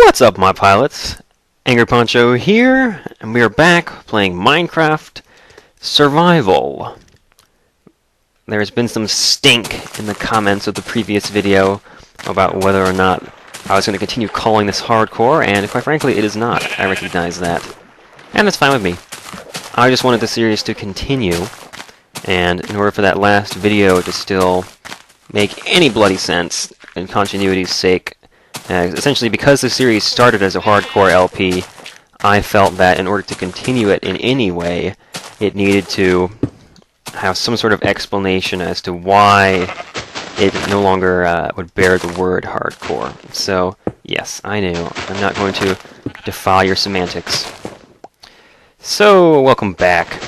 What's up, my pilots? Angryponcho here, and we are back playing Minecraft Survival. There's been some stink in the comments of the previous video about whether or not I was going to continue calling this hardcore, and quite frankly, it is not. I recognize that. And that's fine with me. I just wanted the series to continue, and in order for that last video to still make any bloody sense, in continuity's sake, essentially, because the series started as a hardcore LP, I felt that in order to continue it in any way, it needed to have some sort of explanation as to why it no longer would bear the word hardcore. So, yes, I knew. I'm not going to defy your semantics. So, welcome back.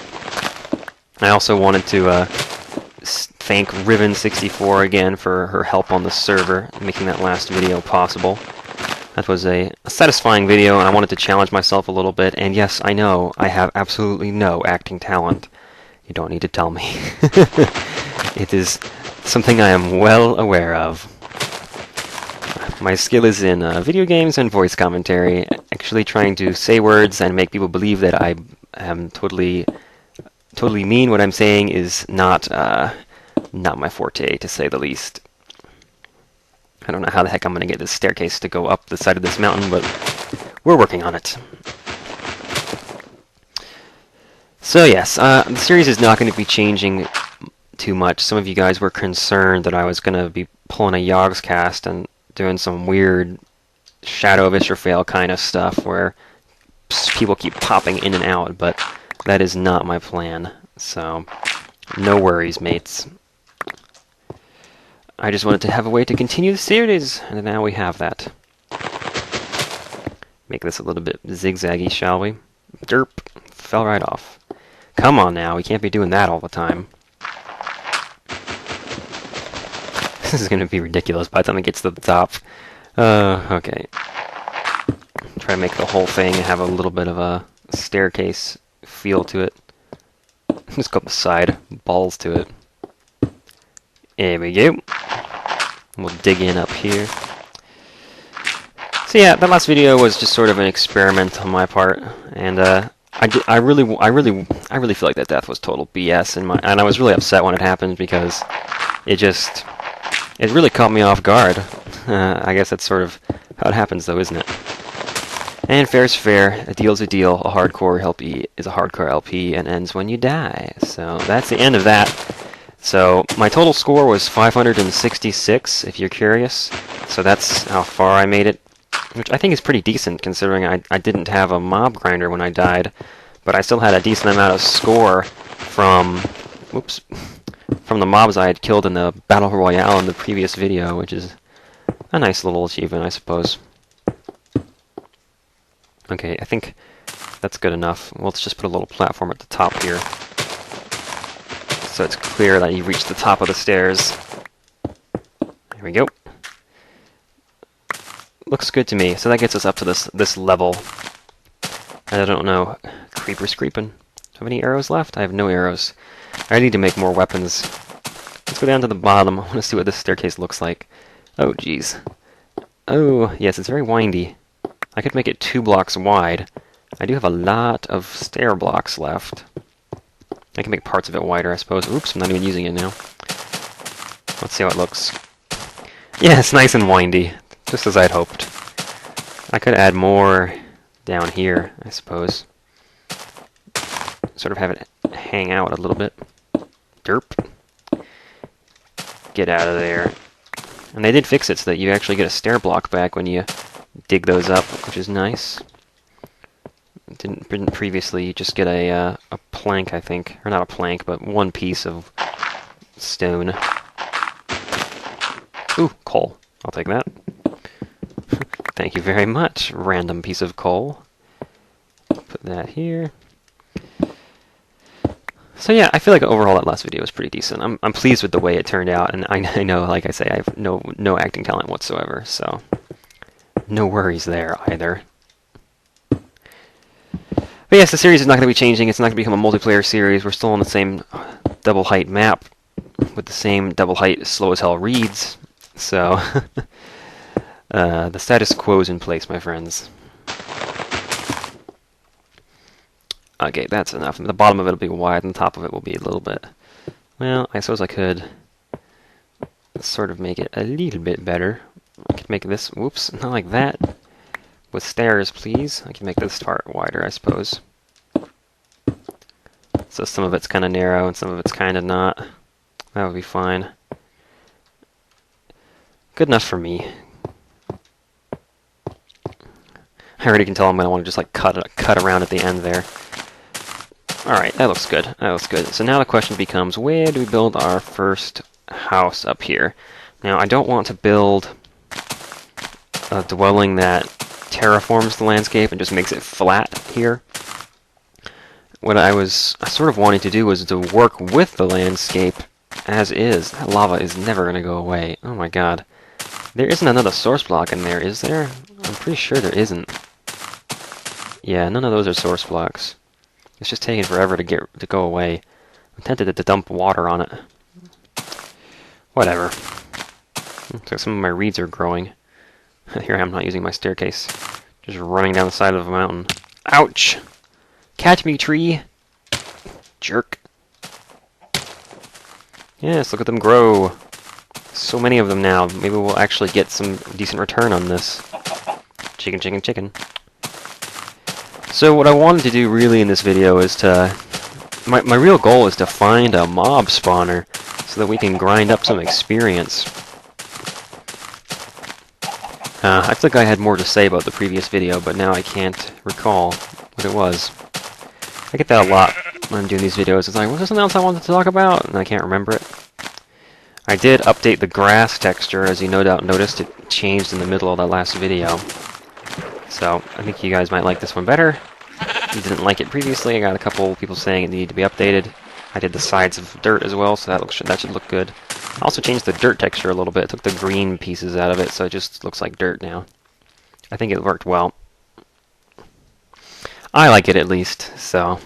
I also wanted to thank Riven64 again for her help on the server, making that last video possible. That was a satisfying video, and I wanted to challenge myself a little bit, and yes, I know, I have absolutely no acting talent. You don't need to tell me. It is something I am well aware of. My skill is in video games and voice commentary, actually trying to say words and make people believe that I am totally mean what I'm saying is not my forte, to say the least. I don't know how the heck I'm going to get this staircase to go up the side of this mountain, but we're working on it. So yes, the series is not going to be changing too much. Some of you guys were concerned that I was going to be pulling a Yogscast and doing some weird Shadow of Israel kind of stuff where people keep popping in and out, but that is not my plan. So, no worries, mates. I just wanted to have a way to continue the series, and now we have that. Make this a little bit zigzaggy, shall we? Derp. Fell right off. Come on now, we can't be doing that all the time. This is going to be ridiculous by the time it gets to the top. Okay. Try to make the whole thing have a little bit of a staircase feel to it. Just go up the side, balls to it. There we go. We'll dig in up here. So yeah, that last video was just sort of an experiment on my part, and I really feel like that death was total BS, and I was really upset when it happened because it really caught me off guard. I guess that's sort of how it happens, though, isn't it? And fair's fair, a deal's a deal, a hardcore LP is a hardcore LP and ends when you die. So that's the end of that. So my total score was 566, if you're curious. So that's how far I made it, which I think is pretty decent considering I didn't have a mob grinder when I died, but I still had a decent amount of score from the mobs I had killed in the Battle Royale in the previous video, which is a nice little achievement, I suppose. Okay, I think that's good enough. Well, let's just put a little platform at the top here, so it's clear that you've reached the top of the stairs. There we go. Looks good to me. So that gets us up to this level. And I don't know. Creepers creeping. Have any arrows left? I have no arrows. I need to make more weapons. Let's go down to the bottom. I want to see what this staircase looks like. Oh, jeez. Oh, yes, it's very windy. I could make it 2 blocks wide. I do have a lot of stair blocks left. I can make parts of it wider, I suppose. Oops, I'm not even using it now. Let's see how it looks. Yeah, it's nice and windy, just as I'd hoped. I could add more down here, I suppose. Sort of have it hang out a little bit. Derp. Get out of there. And they did fix it so that you actually get a stair block back when you dig those up, which is nice. Didn't previously you just get a plank, I think. Or not a plank, but one piece of stone. Ooh, coal. I'll take that. Thank you very much, random piece of coal. Put that here. So yeah, I feel like overall that last video was pretty decent. I'm pleased with the way it turned out, and I know, like I say, I have no acting talent whatsoever, so no worries there either. But yes, the series is not going to be changing. It's not going to become a multiplayer series. We're still on the same double height map with the same double height slow as hell reads. So The status quo is in place, my friends. Okay, that's enough. The bottom of it will be wide, and the top of it will be a little bit... Well, I suppose I could sort of make it a little bit better. I could make this... Whoops, not like that. With stairs, please. I can make this part wider, I suppose. So some of it's kind of narrow, and some of it's kind of not. That would be fine. Good enough for me. I already can tell I'm going to want to just like cut around at the end there. Alright, that looks good. That looks good. So now the question becomes, where do we build our first house up here? Now, I don't want to build a dwelling that terraforms the landscape and just makes it flat here. What I sort of wanting to do was to work with the landscape as is. That lava is never going to go away. Oh my god. There isn't another source block in there, is there? I'm pretty sure there isn't. Yeah, none of those are source blocks. It's just taking forever to go away. I'm tempted to dump water on it. Whatever. So some of my reeds are growing. Here I am not using my staircase. Just running down the side of a mountain. Ouch! Catch me, tree! Jerk. Yes, look at them grow. So many of them now. Maybe we'll actually get some decent return on this. Chicken, chicken, chicken. So what I wanted to do really in this video is to... My real goal is to find a mob spawner so that we can grind up some experience. I think I had more to say about the previous video, but now I can't recall what it was. I get that a lot when I'm doing these videos. It's like, was there something else I wanted to talk about? And I can't remember it. I did update the grass texture, as you no doubt noticed. It changed in the middle of that last video. So, I think you guys might like this one better. If you didn't like it previously, I got a couple people saying it needed to be updated. I did the sides of dirt as well, so that should look good. I also changed the dirt texture a little bit. Took the green pieces out of it, so it just looks like dirt now. I think it worked well. I like it at least, so...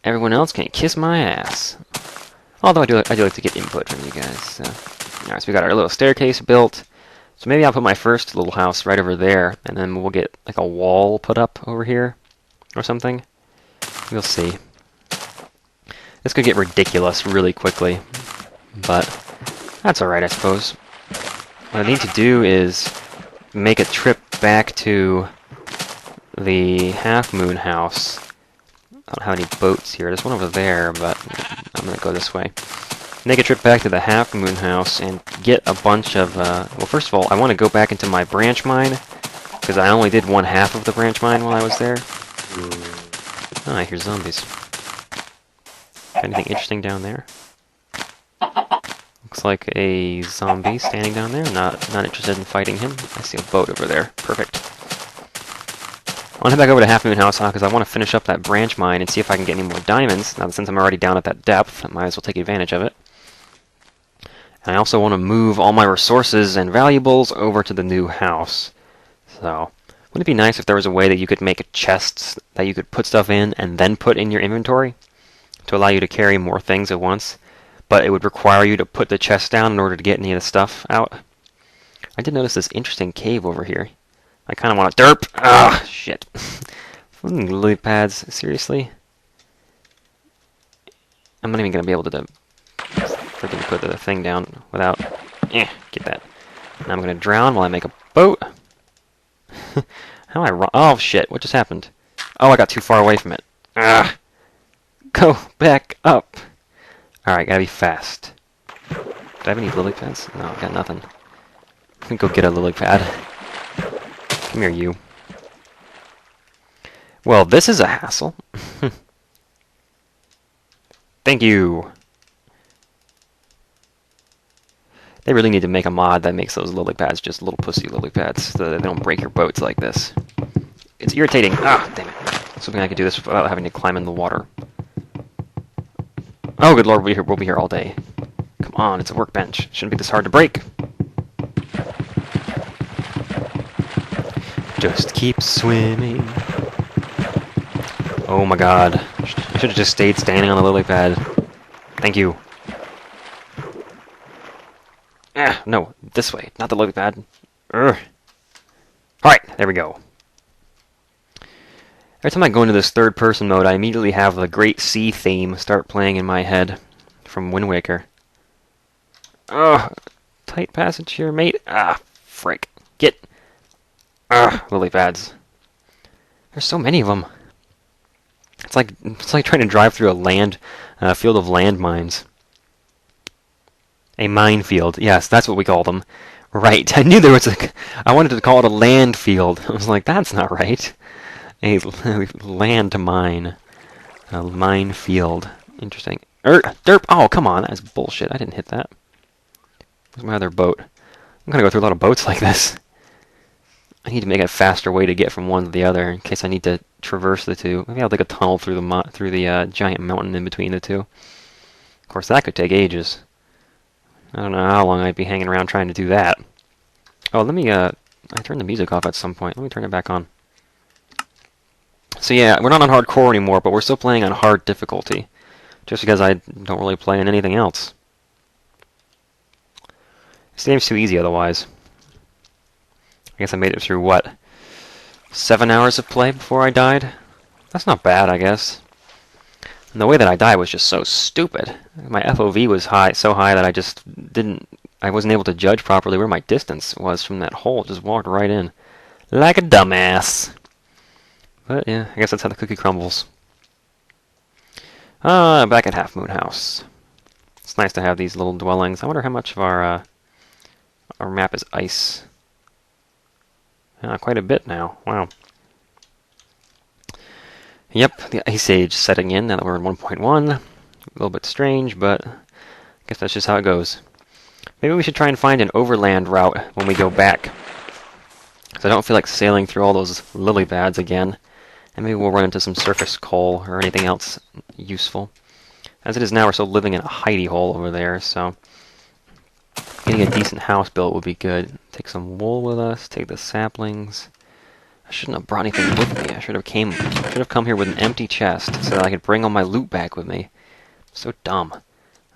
Everyone else can kiss my ass. Although I do like to get input from you guys. So. Alright, so we got our little staircase built. So maybe I'll put my first little house right over there, and then we'll get like a wall put up over here, or something. We'll see. This could get ridiculous really quickly, but that's alright, I suppose. What I need to do is make a trip back to the Half Moon house. I don't have any boats here. There's one over there, but I'm going to go this way. Make a trip back to the Half Moon house and get a bunch of... well, first of all, I want to go back into my branch mine, because I only did one half of the branch mine while I was there. Oh, I hear zombies. Anything interesting down there? Looks like a zombie standing down there. Not interested in fighting him. I see a boat over there. Perfect. I want to head back over to Half Moon House because I want to finish up that branch mine and see if I can get any more diamonds. Now, since I'm already down at that depth, I might as well take advantage of it. And I also want to move all my resources and valuables over to the new house. So, wouldn't it be nice if there was a way that you could make chests that you could put stuff in and then put in your inventory to allow you to carry more things at once? But it would require you to put the chest down in order to get any of the stuff out. I did notice this interesting cave over here. I kind of want to derp. Ah, shit. Lily pads, seriously? I'm not even going to be able to freaking put the thing down without... get that. Now I'm going to drown while I make a boat. How am I wrong? Oh, shit. What just happened? Oh, I got too far away from it. Ah! Go back up. Alright, gotta be fast. Do I have any lily pads? No, I got nothing. I'm gonna go get a lily pad. Come here, you. Well, this is a hassle. Thank you. They really need to make a mod that makes those lily pads just little pussy lily pads so that they don't break your boats like this. It's irritating. Ah, damn it. I was hoping I could do this without having to climb in the water. Oh, good lord, we'll be here all day. Come on, it's a workbench. Shouldn't be this hard to break. Just keep swimming. Oh my god. I should have just stayed standing on the lily pad. Thank you. No, this way, not the lily pad. Alright, there we go. Every time I go into this third-person mode, I immediately have the Great Sea theme start playing in my head from Wind Waker. Ugh! Tight passage here, mate. Ah, frick. Get. Ugh, lily pads. There's so many of them. It's like trying to drive through a field of landmines. A minefield. Yes, that's what we call them. Right. I knew there was I wanted to call it a land field. I was like, that's not right. A land to mine. A minefield. Interesting. Derp! Oh, come on. That's bullshit. I didn't hit that. Where's my other boat? I'm gonna go through a lot of boats like this. I need to make a faster way to get from one to the other in case I need to traverse the two. Maybe I'll dig a tunnel through the giant mountain in between the two. Of course, that could take ages. I don't know how long I'd be hanging around trying to do that. Oh, let me, I turned the music off at some point. Let me turn it back on. So yeah, we're not on hardcore anymore, but we're still playing on hard difficulty. Just because I don't really play in anything else. This game's too easy otherwise. I guess I made it through, what, 7 hours of play before I died? That's not bad, I guess. And the way that I died was just so stupid. My FOV was so high that I wasn't able to judge properly where my distance was from that hole. Just walked right in. Like a dumbass. But yeah, I guess that's how the cookie crumbles. Back at Half Moon House. It's nice to have these little dwellings. I wonder how much of our map is ice. Quite a bit now. Wow. Yep, the Ice Age setting in now that we're in 1.1. A little bit strange, but I guess that's just how it goes. Maybe we should try and find an overland route when we go back. Because I don't feel like sailing through all those lily pads again. And maybe we'll run into some surface coal or anything else useful. As it is now, we're still living in a hidey hole over there, so getting a decent house built would be good. Take some wool with us, take the saplings. I shouldn't have brought anything with me. I should have come here with an empty chest so that I could bring all my loot back with me. So dumb.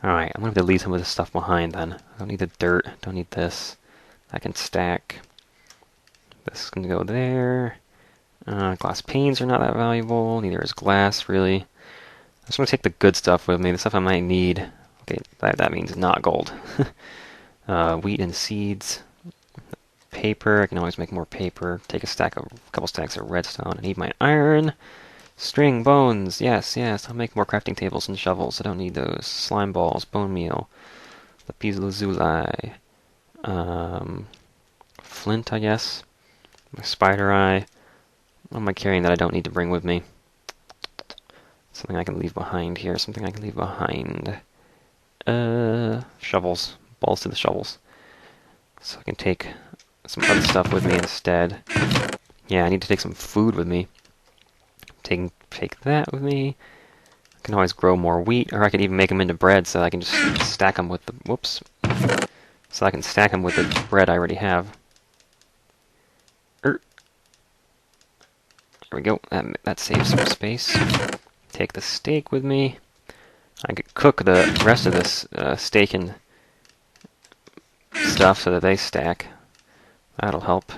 Alright, I'm going to have to leave some of this stuff behind then. I don't need the dirt. Don't need this. I can stack. This is going to go there. Glass panes are not that valuable. Neither is glass, really. I just want to take the good stuff with me. The stuff I might need. Okay, that means not gold. Wheat and seeds. Paper. I can always make more paper. Take a couple stacks of redstone. I need my iron. String, bones. Yes, yes. I'll make more crafting tables and shovels. I don't need those. Slime balls, bone meal, lapis lazuli, flint, I guess. My spider eye. What am I carrying that I don't need to bring with me? Something I can leave behind here. Something I can leave behind. Shovels. Balls to the shovels. So I can take some other stuff with me instead. Yeah, I need to take some food with me. Take that with me. I can always grow more wheat, or I could even make them into bread so I can just stack them with the... Whoops. So I can stack them with the bread I already have. There we go. That saves some space. Take the steak with me. I could cook the rest of this steak and stuff so that they stack. That'll help.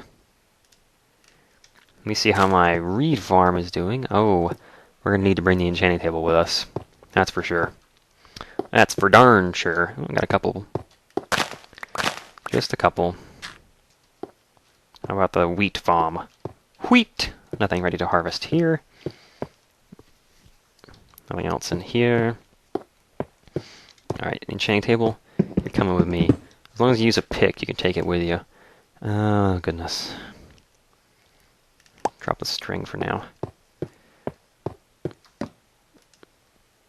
Let me see how my reed farm is doing. Oh, we're going to need to bring the enchanting table with us. That's for sure. That's for darn sure. I got a couple. Just a couple. How about the wheat farm? Wheat! Nothing ready to harvest here. Nothing else in here. Alright, enchanting table. You're coming with me. As long as you use a pick, you can take it with you. Oh, goodness. Drop the string for now.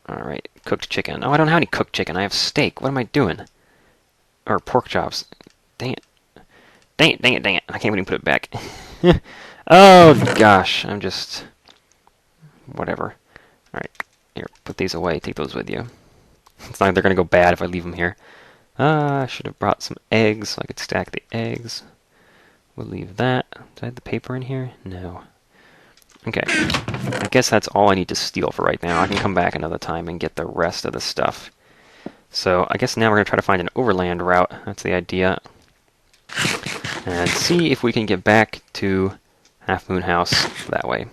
Alright, cooked chicken. Oh, I don't have any cooked chicken. I have steak. What am I doing? Or pork chops. Dang it. Dang it, dang it, dang it. I can't even put it back. Oh, gosh. I'm just... Whatever. Alright, here, put these away. Take those with you. It's not like they're going to go bad if I leave them here. I should have brought some eggs so I could stack the eggs. We'll leave that. Did I have the paper in here? No. Okay. I guess that's all I need to steal for right now. I can come back another time and get the rest of the stuff. So I guess now we're going to try to find an overland route. That's the idea. and see if we can get back to Half Moon House that way.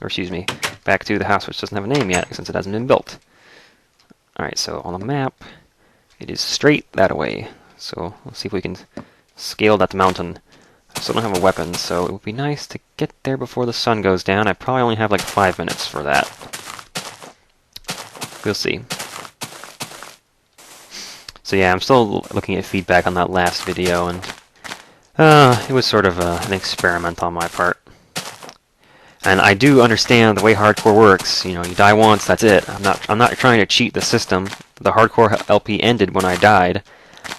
Or excuse me, back to the house which doesn't have a name yet since it hasn't been built. Alright, so on the map, it is straight that way. So let's see if we can scale that mountain. I still don't have a weapon, so it would be nice to get there before the sun goes down. I probably only have like 5 minutes for that. We'll see. So yeah, I'm still looking at feedback on that last video, and it was sort of an experiment on my part. And I do understand the way hardcore works. You know, you die once, that's it. I'm not trying to cheat the system. The hardcore LP ended when I died,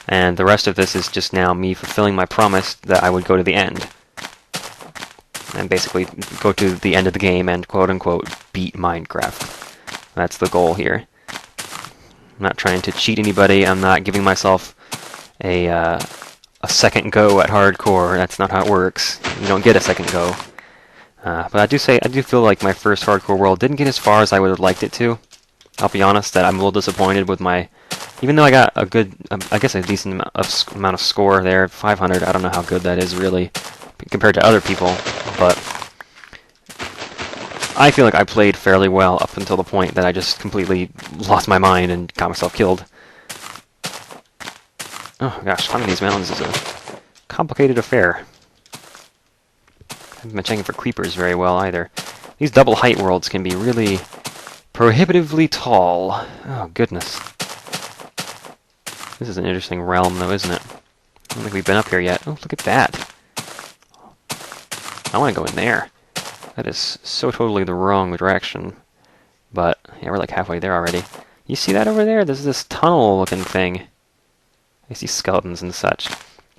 and the rest of this is just now me fulfilling my promise that I would go to the end. And basically go to the end of the game and quote-unquote beat Minecraft. That's the goal here. I'm not trying to cheat anybody. I'm not giving myself a second go at hardcore. That's not how it works. You don't get a second go. But I do feel like my first hardcore world didn't get as far as I would have liked it to. I'll be honest that I'm a little disappointed with my, even though I got a good, I guess a decent amount of score there, 500. I don't know how good that is really compared to other people, but I feel like I played fairly well up until the point that I just completely lost my mind and got myself killed. Oh gosh, climbing these mountains is a complicated affair. I haven't been checking for creepers very well either. These double height worlds can be really prohibitively tall. Oh goodness. This is an interesting realm though, isn't it? I don't think we've been up here yet. Oh, look at that. I want to go in there. That is so totally the wrong direction. But, yeah, we're like halfway there already. You see that over there? There's this tunnel-looking thing. I see skeletons and such.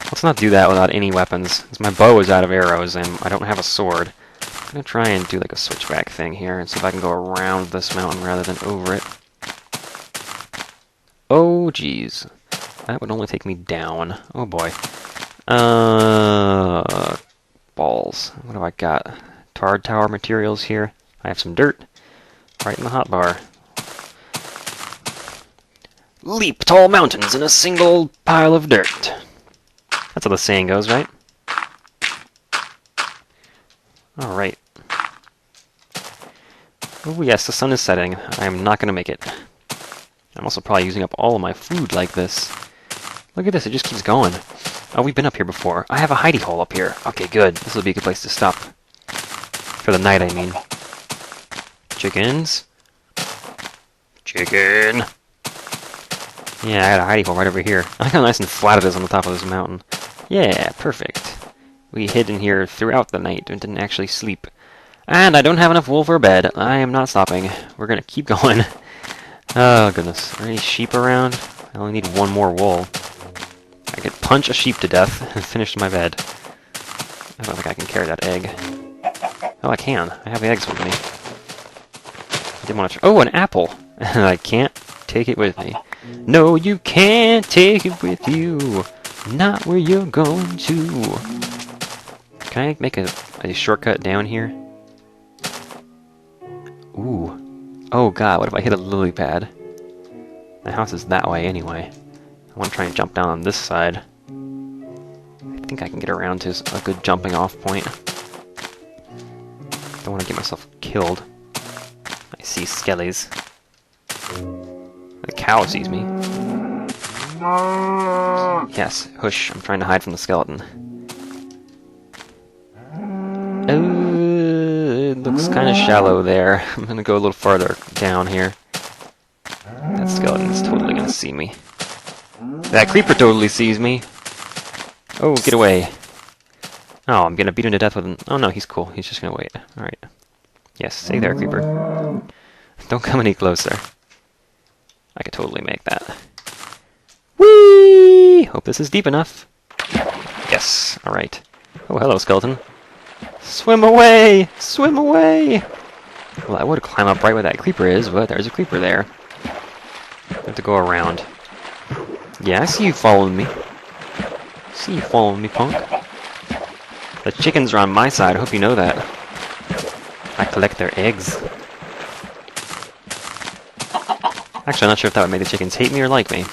Let's not do that without any weapons, because my bow is out of arrows, and I don't have a sword. I'm going to try and do like a switchback thing here, and see if I can go around this mountain rather than over it. Oh, jeez. That would only take me down. Oh, boy. Balls. What have I got? Tard tower materials here. I have some dirt. Right in the hotbar. Leap tall mountains in a single pile of dirt. That's how the saying goes, right? Alright. Oh yes, the sun is setting. I am not going to make it. I'm also probably using up all of my food like this. Look at this, it just keeps going. Oh, we've been up here before. I have a hidey hole up here. Okay, good. This will be a good place to stop. For the night, I mean. Chickens. Chicken. Yeah, I got a hidey hole right over here. I like how nice and flat it is on the top of this mountain. Yeah, perfect. We hid in here throughout the night and didn't actually sleep. And I don't have enough wool for a bed. I am not stopping. We're gonna keep going. Oh, goodness. Are there any sheep around? I only need one more wool. I could punch a sheep to death and finish my bed. I don't think I can carry that egg. Oh, I can. I have the eggs with me. I didn't want to... Oh, an apple! And I can't take it with me. No, you can't take it with you. Not where you're going to. Can I make a shortcut down here? Ooh. Oh god, what if I hit a lily pad? My house is that way anyway. I want to try and jump down on this side. I think I can get around to a good jumping off point. Don't want to get myself killed. I see skellies. The cow sees me. Yes, hush, I'm trying to hide from the skeleton. It looks kind of shallow there. I'm gonna go a little farther down here. That skeleton's totally gonna see me. That creeper totally sees me! Oh, get away. Oh, I'm gonna beat him to death with an... Oh no, he's cool. He's just gonna wait. Alright. Yes, stay there, creeper. Don't come any closer. I could totally make that. Whee! Hope this is deep enough. Yes, alright. Oh, hello, skeleton. Swim away! Swim away! Well, I would climb up right where that creeper is, but there's a creeper there. I have to go around. Yeah, I see you following me. See you following me, punk. The chickens are on my side, I hope you know that. I collect their eggs. Actually, I'm not sure if that would make the chickens hate me or like me.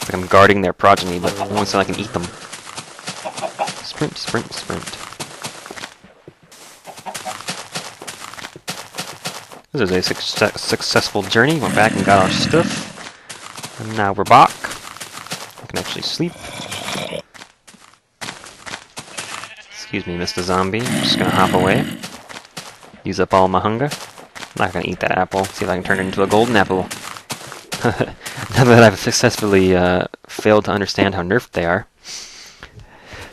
Like I'm guarding their progeny, but only so I can eat them. Sprint, sprint, sprint. This is a successful journey. Went back and got our stuff. And now we're back. I can actually sleep. Excuse me, Mr. Zombie. I'm just gonna hop away. Use up all my hunger. I'm not gonna eat that apple. See if I can turn it into a golden apple. Now that I've successfully failed to understand how nerfed they are.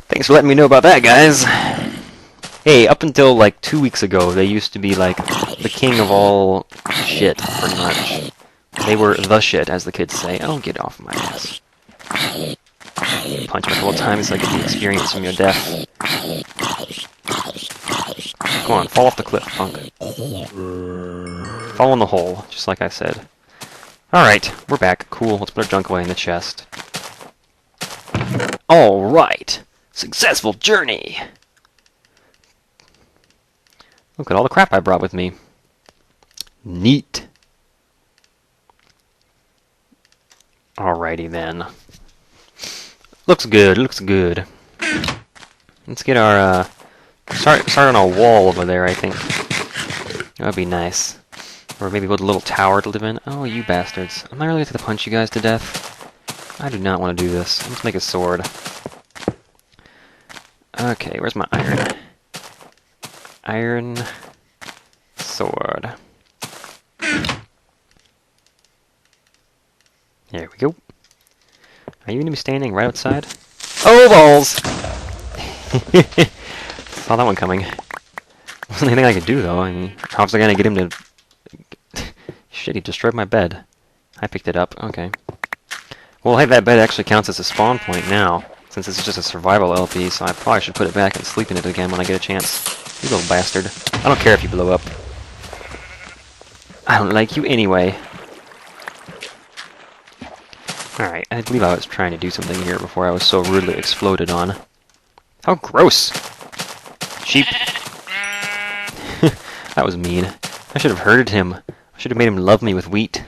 Thanks for letting me know about that, guys. Hey, up until like 2 weeks ago, they used to be like the king of all shit, pretty much. They were the shit, as the kids say. Oh, get off my ass. Punch me a couple times so I get the experience from your death. Come on, fall off the cliff, punk. Fall in the hole, just like I said. Alright, we're back. Cool, let's put our junk away in the chest. Alright! Successful journey! Look at all the crap I brought with me. Neat. Alrighty then. Looks good, looks good. Let's get our, start on a wall over there, I think. That'd be nice. Or maybe build a little tower to live in. Oh, you bastards. Am I really going to punch you guys to death? I do not want to do this. Let's make a sword. Okay, where's my iron? Iron sword. There we go. Are you going to be standing right outside? Oh, balls! Saw that one coming. Wasn't anything I could do, though. I mean, how was I going to get him to... Shit, he destroyed my bed. I picked it up. Okay. Well, hey, that bed actually counts as a spawn point now, since this is just a survival LP, so I probably should put it back and sleep in it again when I get a chance. You little bastard. I don't care if you blow up. I don't like you anyway. Alright, I believe I was trying to do something here before I was so rudely exploded on. How gross! Sheep. That was mean. I should have herded him. I should have made him love me with wheat.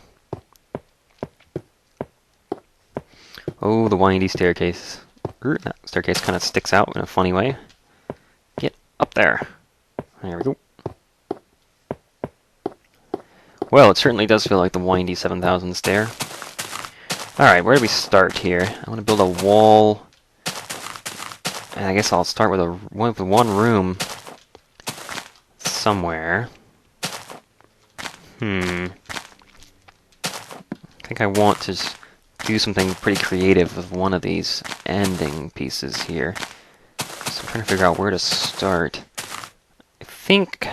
Oh, the windy staircase. That staircase kind of sticks out in a funny way. Get up there. There we go. Well, it certainly does feel like the windy 7000 stair. Alright, where do we start here? I want to build a wall. And I guess I'll start with one room somewhere. I think I want to do something pretty creative with one of these ending pieces here. So I'm trying to figure out where to start. I think...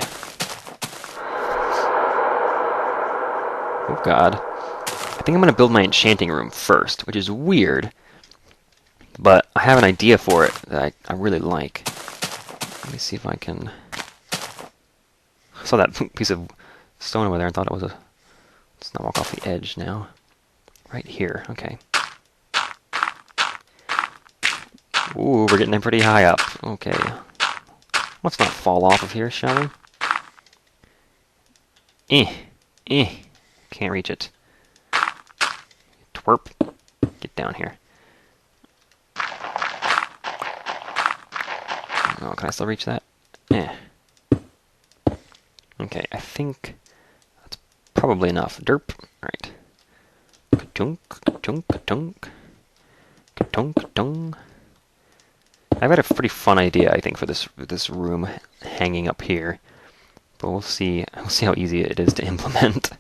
Oh god. I think I'm going to build my enchanting room first, which is weird. But I have an idea for it that I really like. Let me see if I can... I saw that piece of stone over there and thought it was a... Let's not walk off the edge now. Right here, okay. Ooh, we're getting pretty high up. Okay. Let's not fall off of here, shall we? Can't reach it. Twerp. Get down here. Oh, can I still reach that? Okay, I think that's probably enough. Derp. Alright. Ka-tunk, ka-tunk, ka-tunk. Ka-tunk, ka-tunk. I've got a pretty fun idea, I think, for this room hanging up here. But we'll see how easy it is to implement.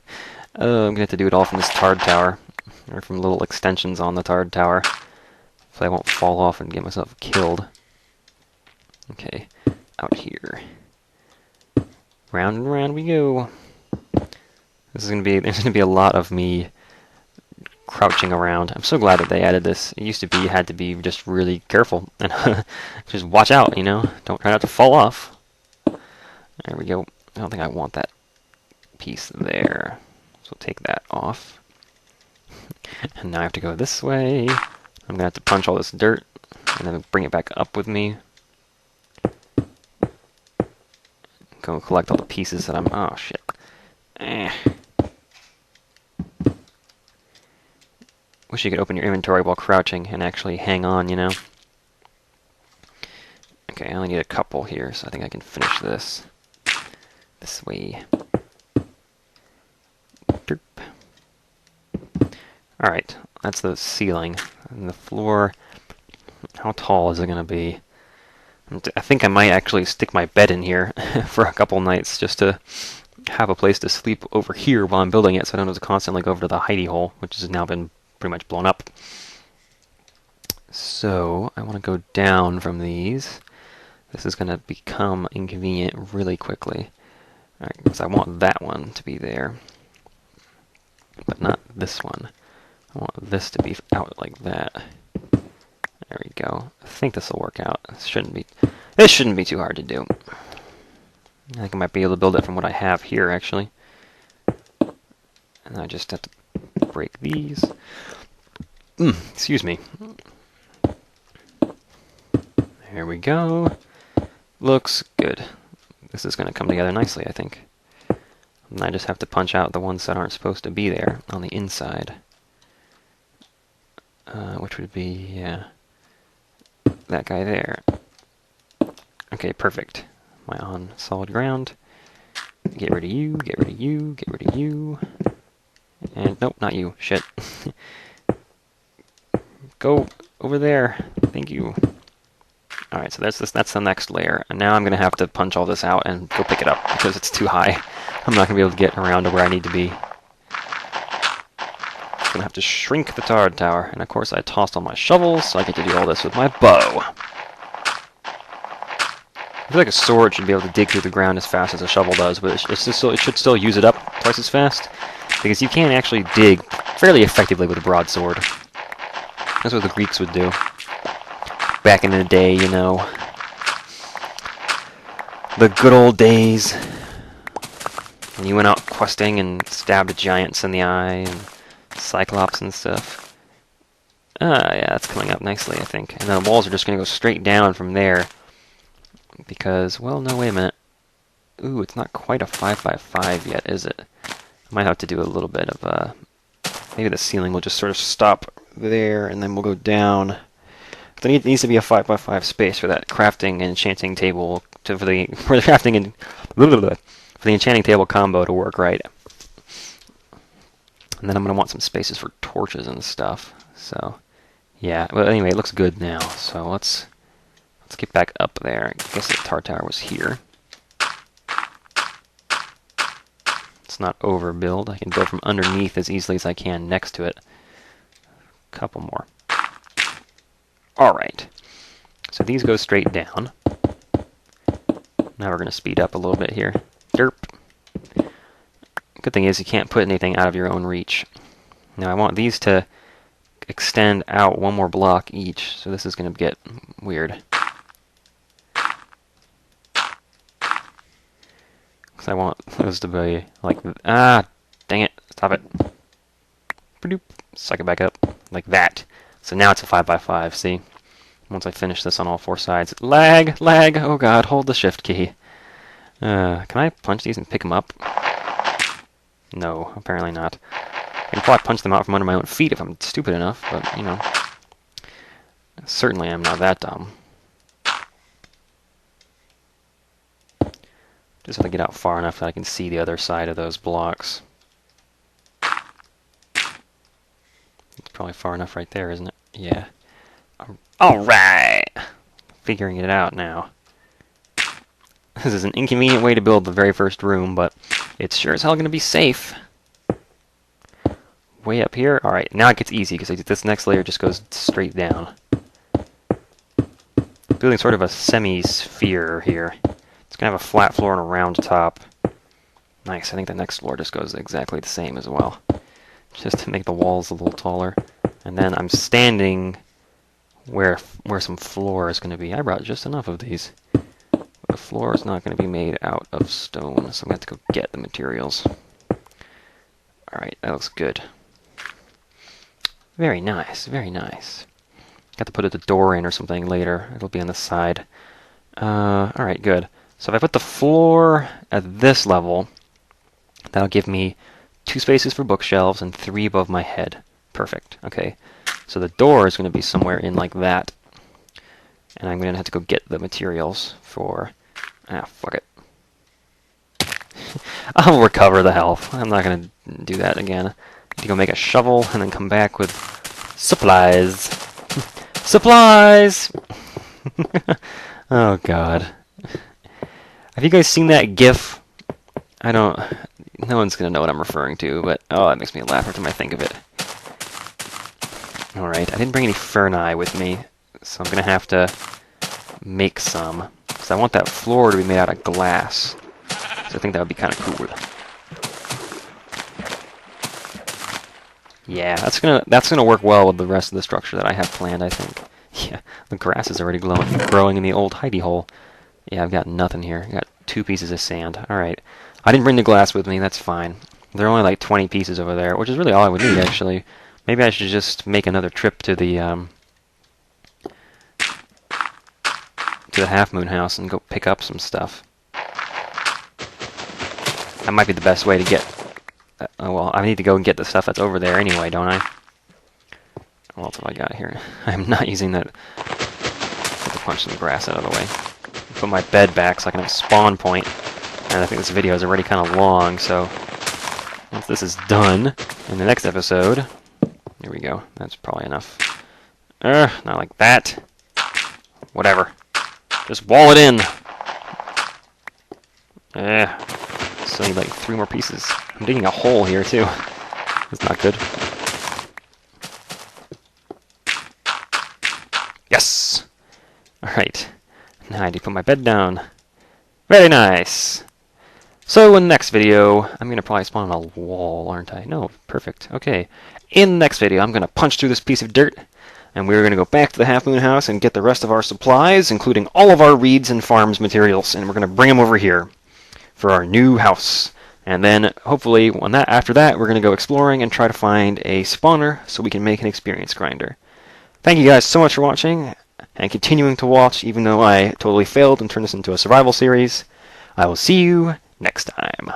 I'm gonna have to do it all from this tard tower. Or from little extensions on the tard tower. So I won't fall off and get myself killed. Okay, out here. Round and round we go. There's gonna be a lot of me crouching around. I'm so glad that they added this. It used to be you had to be just really careful and just watch out, you know. Don't try not to fall off. There we go. I don't think I want that piece there. So take that off. And now I have to go this way. I'm gonna have to punch all this dirt and then bring it back up with me. Go collect all the pieces that I'm... Oh, shit. Wish you could open your inventory while crouching and actually hang on, you know? Okay, I only need a couple here, so I think I can finish this. This way. Derp. Alright, that's the ceiling. And the floor, how tall is it going to be? I think I might actually stick my bed in here for a couple nights just to have a place to sleep over here while I'm building it so I don't have to constantly go over to the hidey hole, which has now been pretty much blown up. So, I want to go down from these. This is going to become inconvenient really quickly. Alright, because I want that one to be there. But not this one. I want this to be out like that. There we go. I think this will work out. This shouldn't be too hard to do. I think I might be able to build it from what I have here, actually. And I just have to break these. Excuse me. There we go. Looks good. This is going to come together nicely, I think. And I just have to punch out the ones that aren't supposed to be there on the inside. Which would be, yeah, that guy there. Okay, perfect. Am I on solid ground? Get rid of you, get rid of you, get rid of you. And, nope, not you. Shit. Go over there. Thank you. Alright, so that's the next layer. And now I'm going to have to punch all this out and go pick it up because it's too high. I'm not going to be able to get around to where I need to be. I'm going to have to shrink the turret tower. And of course I tossed all my shovels, so I get to do all this with my bow. I feel like a sword should be able to dig through the ground as fast as a shovel does, but it should still use it up twice as fast. Because you can actually dig fairly effectively with a broadsword. That's what the Greeks would do. Back in the day, you know. The good old days. When you went out questing and stabbed giants in the eye and cyclops and stuff. Yeah, that's coming up nicely, I think. And then the walls are just going to go straight down from there. Because, well, no, wait a minute. Ooh, it's not quite a 5x5 yet, is it? I might have to do a little bit of, maybe the ceiling will just sort of stop there, and then we'll go down. There needs to be a 5x5 space for that crafting and enchanting table, for the crafting and for the enchanting table combo to work right. And then I'm going to want some spaces for torches and stuff. So, yeah. Well, anyway, it looks good now. So let's get back up there. I guess the tar tower was here. Let's not overbuild. I can build from underneath as easily as I can next to it. A couple more. Alright. So these go straight down. Now we're going to speed up a little bit here. Derp. Good thing is you can't put anything out of your own reach. Now I want these to extend out one more block each, so this is going to get weird. Because I want those to be like, dang it, stop it. Ba-doop. Suck it back up, like that. So now it's a 5x5, see? Once I finish this on all four sides. Lag! Lag! Oh god, hold the shift key. Can I punch these and pick them up? No, apparently not. I can probably punch them out from under my own feet if I'm stupid enough, but, you know. Certainly I'm not that dumb. Just have to get out far enough that I can see the other side of those blocks. It's probably far enough right there, isn't it? Yeah. Alright! Figuring it out now. This is an inconvenient way to build the very first room, but it's sure as hell going to be safe. Way up here? Alright, now it gets easy, because this next layer just goes straight down. Building sort of a semi-sphere here. It's going to have a flat floor and a round top. Nice, I think the next floor just goes exactly the same as well. Just to make the walls a little taller. And then I'm standing where some floor is going to be. I brought just enough of these. But the floor is not going to be made out of stone, so I'm going to have to go get the materials. Alright, that looks good. Very nice, very nice. Got to put a door in or something later. It'll be on the side. Alright, good. So if I put the floor at this level, that'll give me 2 spaces for bookshelves and 3 above my head. Perfect. Okay. So the door is going to be somewhere in like that. And I'm going to have to go get the materials for... Ah, fuck it. I'll recover the health. I'm not going to do that again. I need to go make a shovel and then come back with supplies. Supplies! Oh, God. Have you guys seen that GIF? I don't... No one's going to know what I'm referring to, but... Oh, that makes me laugh every time I think of it. Alright, I didn't bring any ferni with me, so I'm going to have to make some. Because I want that floor to be made out of glass. So I think that would be kind of cool. Yeah, that's gonna work well with the rest of the structure that I have planned, I think. Yeah, the grass is already growing in the old hidey hole. Yeah, I've got nothing here. I got 2 pieces of sand. Alright. I didn't bring the glass with me, that's fine. There are only like 20 pieces over there, which is really all I would need, actually. Maybe I should just make another trip to the Half Moon House and go pick up some stuff. That might be the best way to get... well, I need to go and get the stuff that's over there anyway, don't I? What else have I got here? I'm not using that... Have to punch some grass out of the way. Put my bed back so I can have a spawn point. And I think this video is already kind of long, so... Once this is done, in the next episode... Here we go. That's probably enough. Not like that. Whatever. Just wall it in. Still need like 3 more pieces. I'm digging a hole here too. That's not good. Yes! Alright. Now I need to put my bed down. Very nice! So in the next video, I'm going to probably spawn on a wall, aren't I? No, perfect. Okay. In the next video, I'm going to punch through this piece of dirt, and we're going to go back to the Half Moon House and get the rest of our supplies, including all of our reeds and farms materials, and we're going to bring them over here for our new house. And then, hopefully, after that, we're going to go exploring and try to find a spawner so we can make an experience grinder. Thank you guys so much for watching, and continuing to watch, even though I totally failed and turned this into a survival series. I will see you next time.